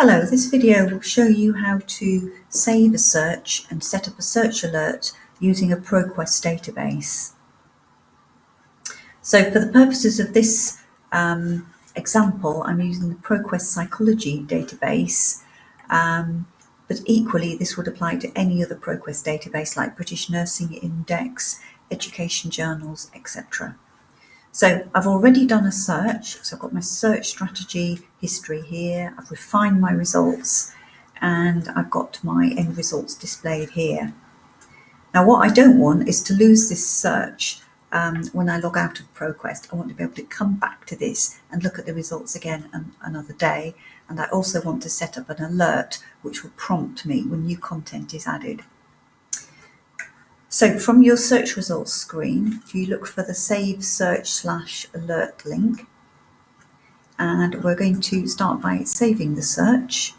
Hello, this video will show you how to save a search and set up a search alert using a Proquest database. So for the purposes of this example, I'm using the Proquest psychology database, but equally this would apply to any other Proquest database like British Nursing Index, education journals, etc. So I've already done a search, so I've got my search strategy history here, I've refined my results, and I've got my end results displayed here. Now what I don't want is to lose this search when I log out of Proquest. I want to be able to come back to this and look at the results again another day, and I also want to set up an alert which will prompt me when new content is added. So from your search results screen, you look for the Save Search / Alert link, and we're going to start by saving the search.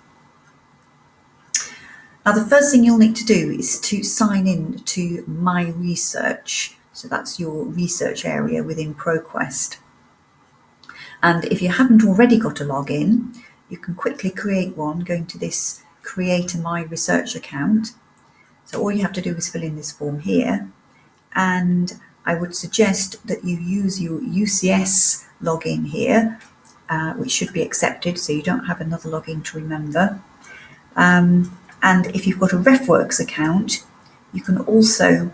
Now the first thing you'll need to do is to sign in to My Research. So that's your research area within Proquest. And if you haven't already got a login, you can quickly create one going to this Create a My Research account. So all you have to do is fill in this form here, and I would suggest that you use your UCS login here, which should be accepted, so you don't have another login to remember. And if you've got a RefWorks account, you can also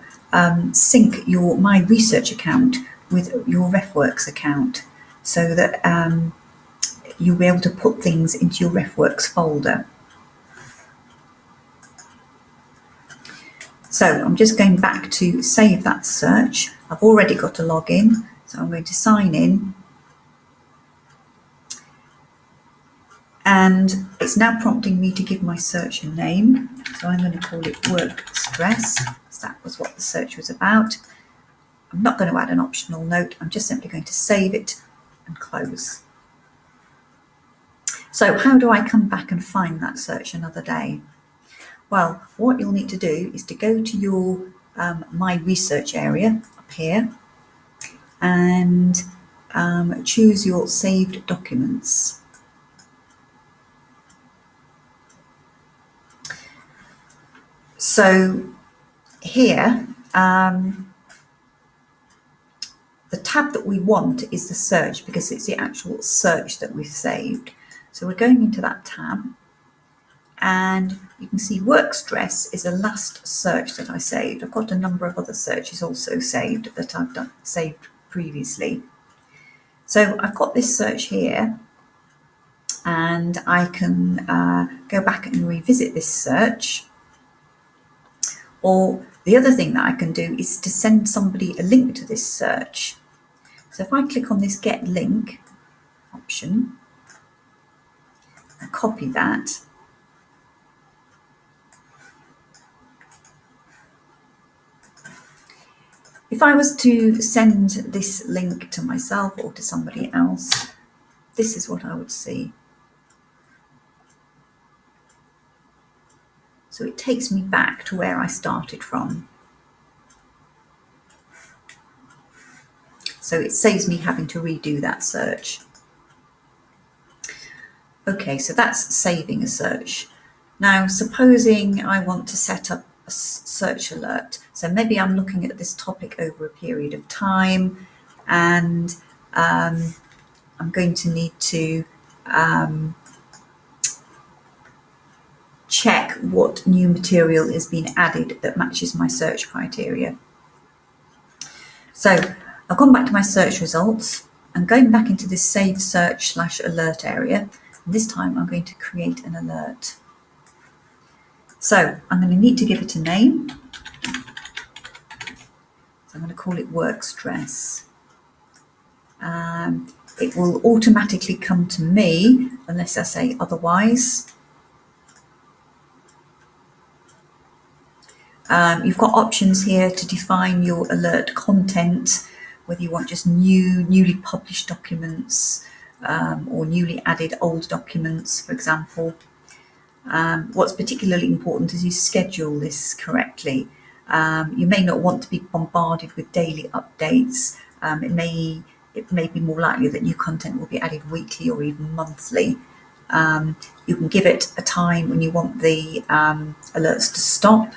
sync your My Research account with your RefWorks account, so that you'll be able to put things into your RefWorks folder. So I'm just going back to save that search. I've already got a login, so I'm going to sign in. And it's now prompting me to give my search a name. So I'm going to call it Work Stress, because that was what the search was about. I'm not going to add an optional note. I'm just simply going to save it and close. So how do I come back and find that search another day? Well, what you'll need to do is to go to your My Research area up here and choose your saved documents. So here, the tab that we want is the search, because it's the actual search that we've saved. So we're going into that tab. And you can see Work Stress is the last search that I saved. I've got a number of other searches also saved that I've saved previously. So I've got this search here, and I can go back and revisit this search. Or the other thing that I can do is to send somebody a link to this search. So if I click on this Get Link option, I copy that. If I was to send this link to myself or to somebody else, this is what I would see. So it takes me back to where I started from. So it saves me having to redo that search. Okay, so that's saving a search. Now, supposing I want to set up a search alert. So maybe I'm looking at this topic over a period of time, and I'm going to need to check what new material has been added that matches my search criteria. So I've gone back to my search results. I'm going back into this Save Search / Alert area. And this time I'm going to create an alert. So I'm going to need to give it a name. So I'm going to call it Work Stress. It will automatically come to me unless I say otherwise. You've got options here to define your alert content, whether you want just newly published documents or newly added old documents, for example. What's particularly important is you schedule this correctly. You may not want to be bombarded with daily updates. It may be more likely that new content will be added weekly or even monthly. You can give it a time when you want the alerts to stop,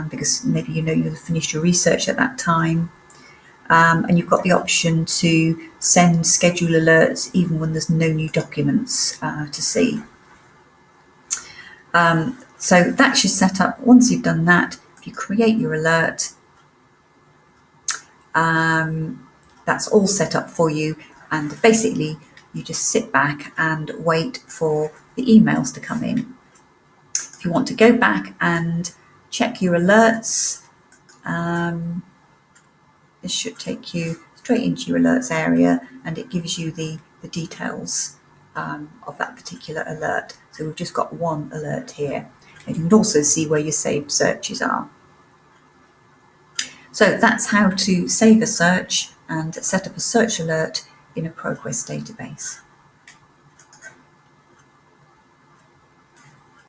because maybe you know you'll have finished your research at that time. And you've got the option to send schedule alerts even when there's no new documents to see. So that's your setup. Once you've done that, if you create your alert, that's all set up for you, and basically you just sit back and wait for the emails to come in. If you want to go back and check your alerts, this should take you straight into your alerts area, and it gives you the details of that particular alert. So we've just got one alert here, and you can also see where your saved searches are. So that's how to save a search and set up a search alert in a Proquest database.